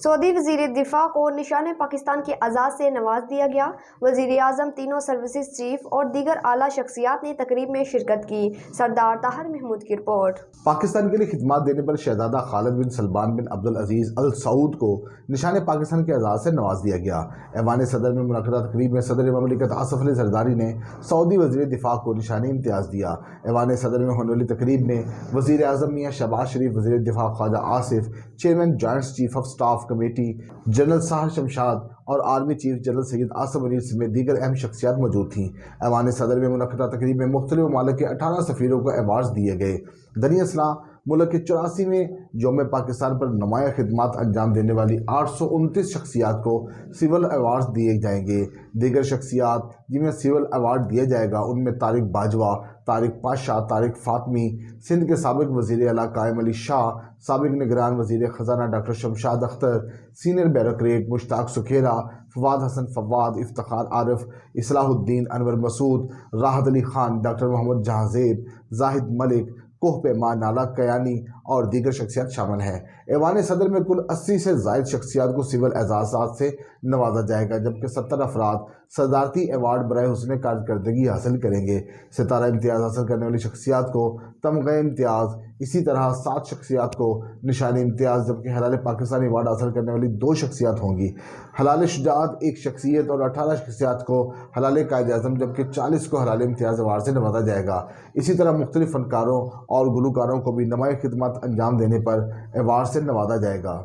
سعودی وزیر دفاع کو نشان پاکستان کے اعزاز سے نواز دیا گیا۔ وزیر اعظم، تینوں سروسز چیف اور دیگر اعلیٰ شخصیات نے تقریب میں شرکت کی۔ سردار طاہر محمود کی رپورٹ۔ پاکستان کے لیے خدمات دینے پر شہزادہ خالد بن سلمان بن عبدالعزیز ال سعود کو نشان پاکستان کے اعزاز سے نواز دیا گیا۔ ایوان صدر میں منعقدہ تقریب میں صدر مملکت آصف علی زرداری نے سعودی وزیر دفاع کو نشان امتیاز دیا۔ ایوان صدر میں ہونے والی تقریب میں وزیر اعظم میاں شہباز شریف، وزیر دفاع Khawaja Asif, chairman joint chief of staff committee general Sahir Shamshad اور army chief general Syed Asif Ali سمیت دیگر اہم شخصیات موجود تھیں۔ ایوان صدر میں منعقدہ تقریب میں مختلف ممالک کے 18 سفیروں کو ایوارڈز دیے گئے۔ دنیا اسلاں ملک کے 84ویں یوم پاکستان پر نمایاں خدمات انجام دینے والی 829 شخصیات کو سول ایوارڈز دیے جائیں گے۔ دیگر شخصیات جنہیں سول ایوارڈ دیا جائے گا ان میں طارق باجوہ، طارق پاشا، طارق فاطمی، سندھ کے سابق وزیر اعلیٰ قائم علی شاہ، سابق نگران وزیر خزانہ doctor Shamshad Akhtar, senior bureaucrat Mushtaq Sukhera, Fawad Hasan Fawad, Iftikhar Arif, Islahuddin انور مسعود، راحت علی خان، ڈاکٹر محمد جہاں زیب، زاہد ملک، کوہ پیما، نالا کیانی اور دیگر شخصیات شامل ہیں۔ ایوان صدر میں کل 80 سے زائد شخصیات کو سول اعزازات سے نوازا جائے گا، جبکہ 70 افراد صدارتی ایوارڈ برائے حسن کارکردگی حاصل کریں گے۔ ستارہ امتیاز حاصل کرنے والی شخصیات کو تمغہ امتیاز، اسی طرح 7 شخصیات کو نشان امتیاز، جبکہ ہلال پاکستان ایوارڈ حاصل کرنے والی 2 شخصیات ہوں گی۔ ہلال شجاعت 1 شخصیت اور 18 شخصیات کو ہلال قائد اعظم، جبکہ 40 کو ہلال امتیاز ایوارڈ سے نوازا جائے گا۔ اسی طرح مختلف فنکاروں اور گلوکاروں کو بھی نمایاں خدمات انجام دینے پر ایوارڈ سے نوازا جائے گا۔